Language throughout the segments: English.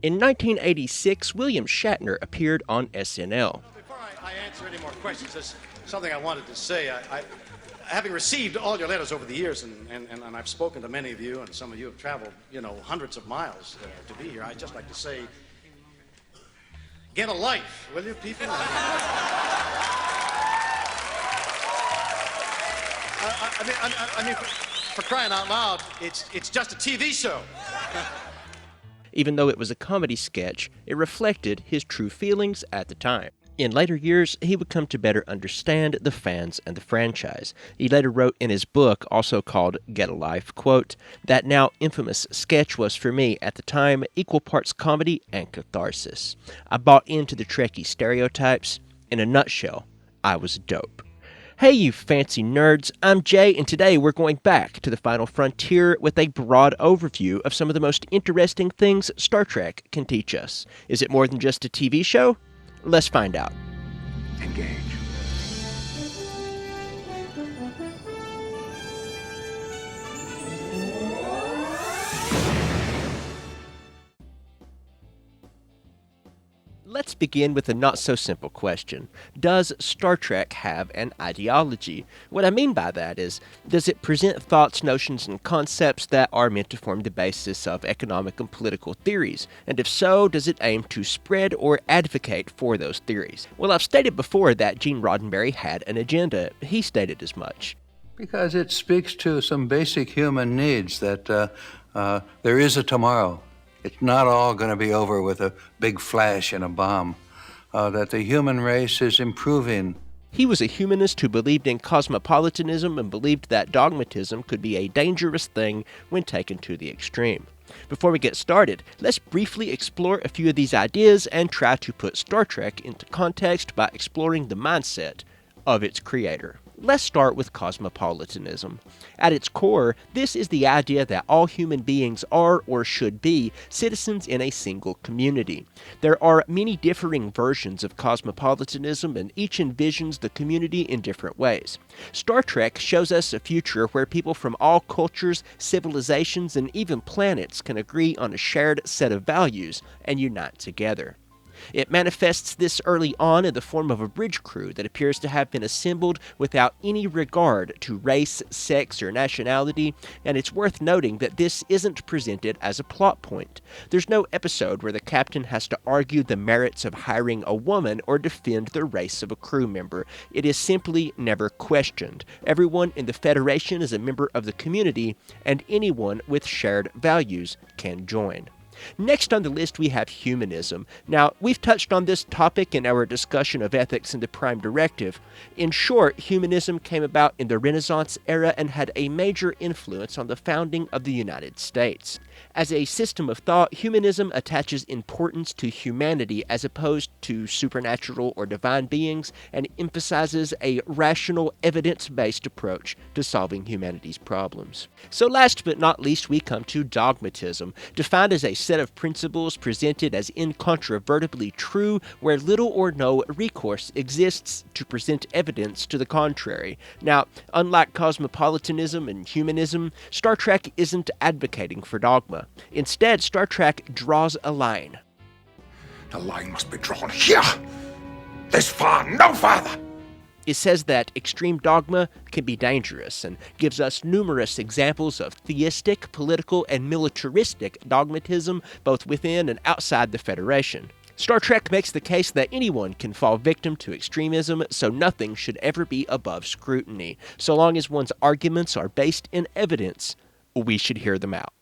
In 1986, William Shatner appeared on SNL. Before I answer any more questions, there's something I wanted to say. Having received all your letters over the years, and I've spoken to many of you, and some of you have traveled, hundreds of miles to be here, I'd just like to say, get a life, will you, people? I mean, for crying out loud, it's just a TV show. Even though it was a comedy sketch, it reflected his true feelings at the time. In later years, he would come to better understand the fans and the franchise. He later wrote in his book, also called Get a Life, quote, "That now infamous sketch was for me, at the time, equal parts comedy and catharsis. I bought into the Trekkie stereotypes. In a nutshell, I was dope." Hey you fancy nerds, I'm Jay, and today we're going back to the final frontier with a broad overview of some of the most interesting things Star Trek can teach us. Is it more than just a TV show? Let's find out. Engage. Let's begin with a not-so-simple question. Does Star Trek have an ideology? What I mean by that is, does it present thoughts, notions, and concepts that are meant to form the basis of economic and political theories? And if so, does it aim to spread or advocate for those theories? Well, I've stated before that Gene Roddenberry had an agenda. He stated as much. Because it speaks to some basic human needs that there is a tomorrow. It's not all going to be over with a big flash and a bomb. That the human race is improving. He was a humanist who believed in cosmopolitanism and believed that dogmatism could be a dangerous thing when taken to the extreme. Before we get started, let's briefly explore a few of these ideas and try to put Star Trek into context by exploring the mindset of its creator. Let's start with cosmopolitanism. At its core, this is the idea that all human beings are, or should be, citizens in a single community. There are many differing versions of cosmopolitanism, and each envisions the community in different ways. Star Trek shows us a future where people from all cultures, civilizations, and even planets can agree on a shared set of values and unite together. It manifests this early on in the form of a bridge crew that appears to have been assembled without any regard to race, sex, or nationality, and it's worth noting that this isn't presented as a plot point. There's no episode where the captain has to argue the merits of hiring a woman or defend the race of a crew member. It is simply never questioned. Everyone in the Federation is a member of the community, and anyone with shared values can join. Next on the list we have humanism. Now, we've touched on this topic in our discussion of ethics in the Prime Directive. In short, humanism came about in the Renaissance era and had a major influence on the founding of the United States. As a system of thought, humanism attaches importance to humanity as opposed to supernatural or divine beings, and emphasizes a rational, evidence-based approach to solving humanity's problems. So last but not least, we come to dogmatism, defined as a set of principles presented as incontrovertibly true, where little or no recourse exists to present evidence to the contrary. Now, unlike cosmopolitanism and humanism, Star Trek isn't advocating for dogma. Instead, Star Trek draws a line. The line must be drawn here. This far, no farther. It says that extreme dogma can be dangerous and gives us numerous examples of theistic, political, and militaristic dogmatism both within and outside the Federation. Star Trek makes the case that anyone can fall victim to extremism, so nothing should ever be above scrutiny. So long as one's arguments are based in evidence, we should hear them out.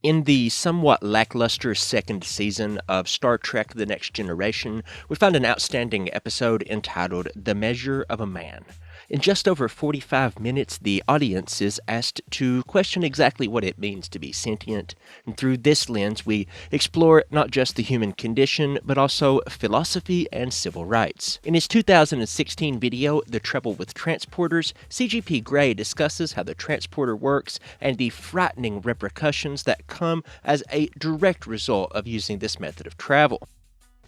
In the somewhat lackluster second season of Star Trek The Next Generation, we found an outstanding episode entitled The Measure of a Man. In just over 45 minutes, the audience is asked to question exactly what it means to be sentient, and through this lens, we explore not just the human condition, but also philosophy and civil rights. In his 2016 video, The Trouble with Transporters, CGP Grey discusses how the transporter works and the frightening repercussions that come as a direct result of using this method of travel.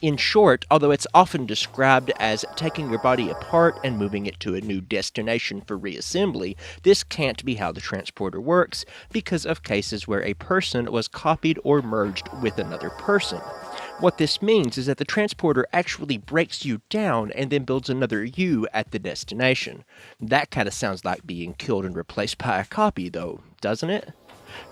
In short, although it's often described as taking your body apart and moving it to a new destination for reassembly, this can't be how the transporter works because of cases where a person was copied or merged with another person. What this means is that the transporter actually breaks you down and then builds another you at the destination. That kind of sounds like being killed and replaced by a copy, though, doesn't it?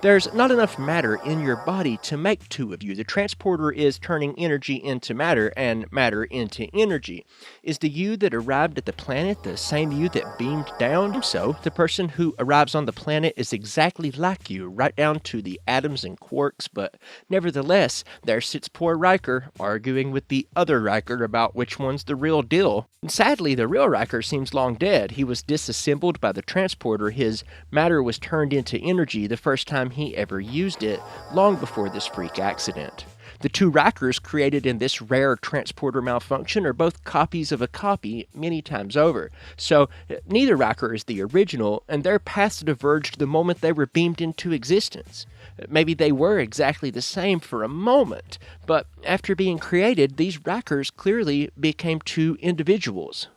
There's not enough matter in your body to make two of you. The transporter is turning energy into matter and matter into energy. Is the you that arrived at the planet the same you that beamed down? So, the person who arrives on the planet is exactly like you, right down to the atoms and quarks, but nevertheless, there sits poor Riker arguing with the other Riker about which one's the real deal. And sadly, the real Riker seems long dead. He was disassembled by the transporter. His matter was turned into energy the first time he ever used it, long before this freak accident. The two Rikers created in this rare transporter malfunction are both copies of a copy many times over. So neither Riker is the original, and their paths diverged the moment they were beamed into existence. Maybe they were exactly the same for a moment, but after being created, these Rikers clearly became two individuals.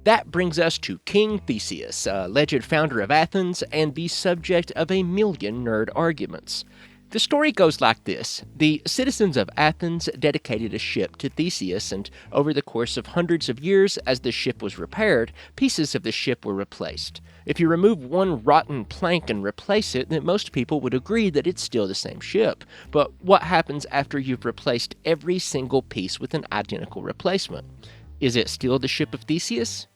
That brings us to King Theseus, a alleged founder of Athens and the subject of a million nerd arguments. The story goes like this. The citizens of Athens dedicated a ship to Theseus, and over the course of hundreds of years, as the ship was repaired, pieces of the ship were replaced. If you remove one rotten plank and replace it, then most people would agree that it's still the same ship. But what happens after you've replaced every single piece with an identical replacement? Is it still the Ship of Theseus?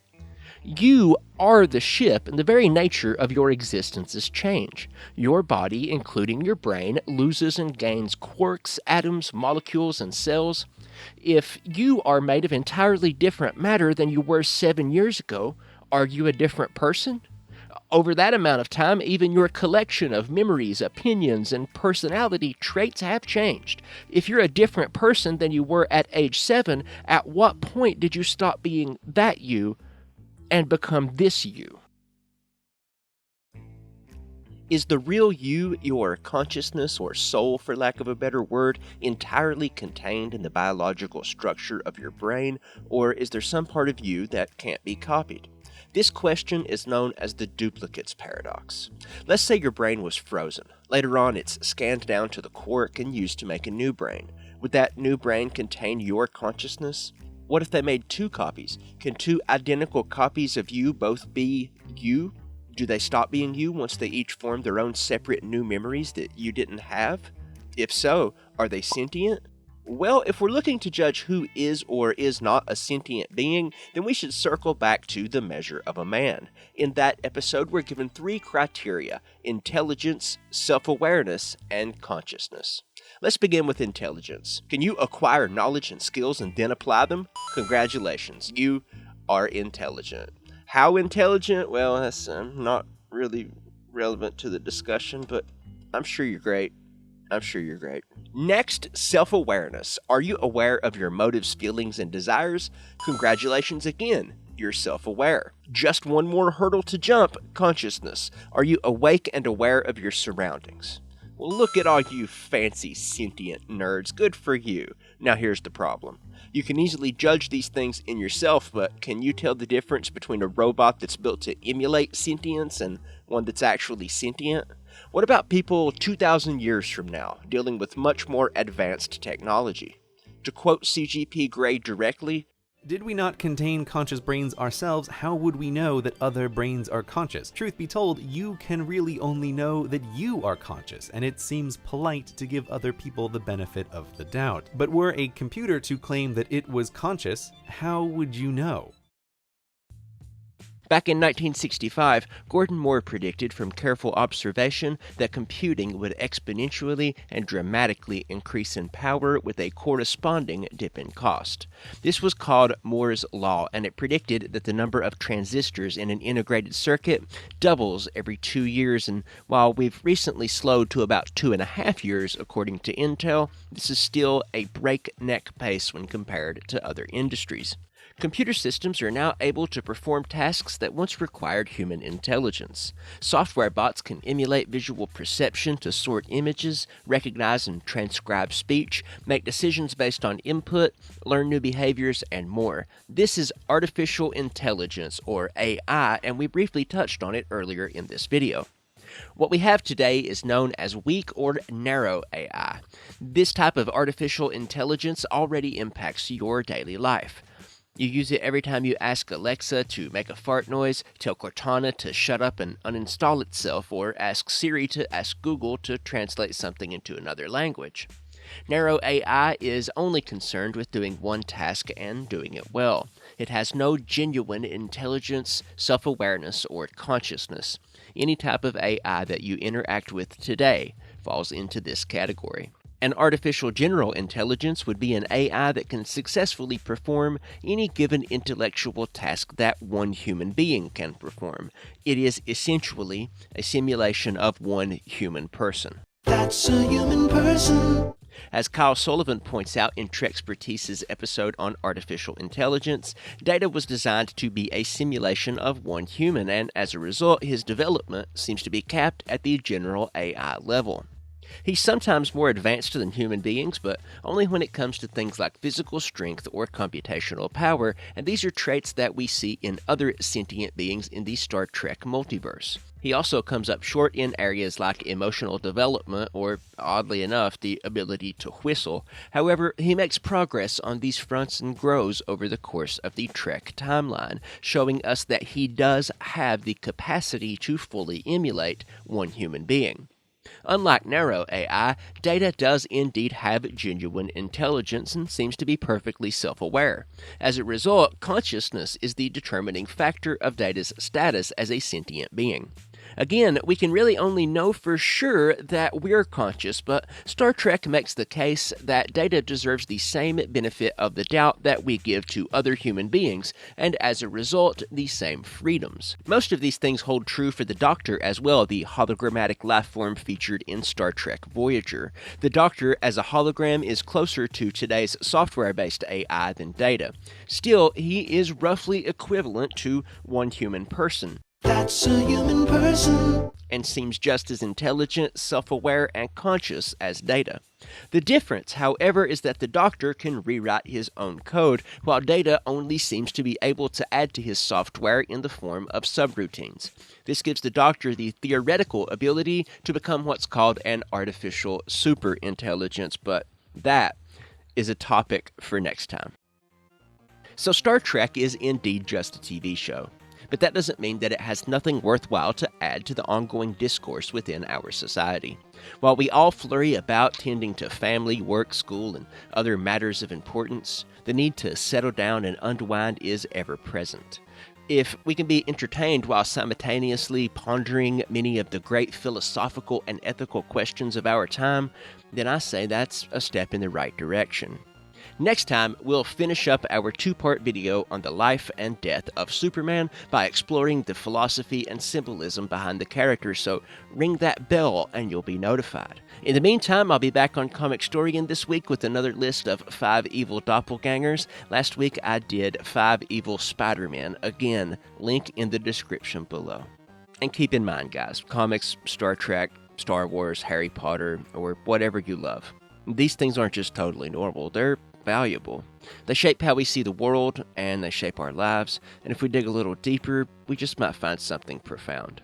You are the ship, and the very nature of your existence is change. Your body, including your brain, loses and gains quarks, atoms, molecules, and cells. If you are made of entirely different matter than you were 7 years ago, are you a different person? Over that amount of time, even your collection of memories, opinions, and personality traits have changed. If you're a different person than you were at age 7, at what point did you stop being that you and become this you? Is the real you, your consciousness or soul, for lack of a better word, entirely contained in the biological structure of your brain, or is there some part of you that can't be copied? This question is known as the duplicates paradox. Let's say your brain was frozen. Later on, it's scanned down to the quark and used to make a new brain. Would that new brain contain your consciousness? What if they made two copies? Can two identical copies of you both be you? Do they stop being you once they each form their own separate new memories that you didn't have? If so, are they sentient? Well, if we're looking to judge who is or is not a sentient being, then we should circle back to the measure of a man. In that episode, we're given 3 criteria: intelligence, self-awareness, and consciousness. Let's begin with intelligence. Can you acquire knowledge and skills and then apply them? Congratulations, you are intelligent. How intelligent? Well, that's not really relevant to the discussion, but I'm sure you're great. Next, self-awareness. Are you aware of your motives, feelings, and desires? Congratulations again, you're self-aware. Just one more hurdle to jump, consciousness. Are you awake and aware of your surroundings? Well, look at all you fancy sentient nerds. Good for you. Now here's the problem. You can easily judge these things in yourself, but can you tell the difference between a robot that's built to emulate sentience and one that's actually sentient? What about people 2,000 years from now, dealing with much more advanced technology? To quote CGP Grey directly, "Did we not contain conscious brains ourselves, how would we know that other brains are conscious? Truth be told, you can really only know that you are conscious, and it seems polite to give other people the benefit of the doubt. But were a computer to claim that it was conscious, how would you know?" Back in 1965, Gordon Moore predicted from careful observation that computing would exponentially and dramatically increase in power with a corresponding dip in cost. This was called Moore's Law, and it predicted that the number of transistors in an integrated circuit doubles every 2 years, and while we've recently slowed to about 2.5 years according to Intel, this is still a breakneck pace when compared to other industries. Computer systems are now able to perform tasks that once required human intelligence. Software bots can emulate visual perception to sort images, recognize and transcribe speech, make decisions based on input, learn new behaviors, and more. This is artificial intelligence, or AI, and we briefly touched on it earlier in this video. What we have today is known as weak or narrow AI. This type of artificial intelligence already impacts your daily life. You use it every time you ask Alexa to make a fart noise, tell Cortana to shut up and uninstall itself, or ask Siri to ask Google to translate something into another language. Narrow AI is only concerned with doing one task and doing it well. It has no genuine intelligence, self-awareness, or consciousness. Any type of AI that you interact with today falls into this category. An artificial general intelligence would be an AI that can successfully perform any given intellectual task that one human being can perform. It is essentially a simulation of one human person. That's a human person. As Kyle Sullivan points out in Trexpertise's episode on artificial intelligence, Data was designed to be a simulation of one human, and as a result, his development seems to be capped at the general AI level. He's sometimes more advanced than human beings, but only when it comes to things like physical strength or computational power, and these are traits that we see in other sentient beings in the Star Trek multiverse. He also comes up short in areas like emotional development or, oddly enough, the ability to whistle. However, he makes progress on these fronts and grows over the course of the Trek timeline, showing us that he does have the capacity to fully emulate one human being. Unlike narrow AI, Data does indeed have genuine intelligence and seems to be perfectly self-aware. As a result, consciousness is the determining factor of Data's status as a sentient being. Again, we can really only know for sure that we're conscious, but Star Trek makes the case that Data deserves the same benefit of the doubt that we give to other human beings, and as a result, the same freedoms. Most of these things hold true for the Doctor as well, the hologrammatic lifeform featured in Star Trek Voyager. The Doctor, as a hologram, is closer to today's software-based AI than Data. Still, he is roughly equivalent to one human person. That's a human person. And seems just as intelligent, self-aware, and conscious as Data. The difference, however, is that the Doctor can rewrite his own code, while Data only seems to be able to add to his software in the form of subroutines. This gives the Doctor the theoretical ability to become what's called an artificial superintelligence, but that is a topic for next time. So Star Trek is indeed just a TV show. But that doesn't mean that it has nothing worthwhile to add to the ongoing discourse within our society. While we all flurry about tending to family, work, school, and other matters of importance, the need to settle down and unwind is ever present. If we can be entertained while simultaneously pondering many of the great philosophical and ethical questions of our time, then I say that's a step in the right direction. Next time, we'll finish up our two-part video on the life and death of Superman by exploring the philosophy and symbolism behind the character, so ring that bell and you'll be notified. In the meantime, I'll be back on Comicstorian this week with another list of 5 evil doppelgangers. Last week I did 5 evil Spider-Men. Again, link in the description below. And keep in mind, guys, comics, Star Trek, Star Wars, Harry Potter, or whatever you love. These things aren't just totally normal, they're valuable. They shape how we see the world, and they shape our lives, and if we dig a little deeper, we just might find something profound.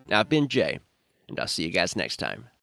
Now, I've been Jay, and I'll see you guys next time.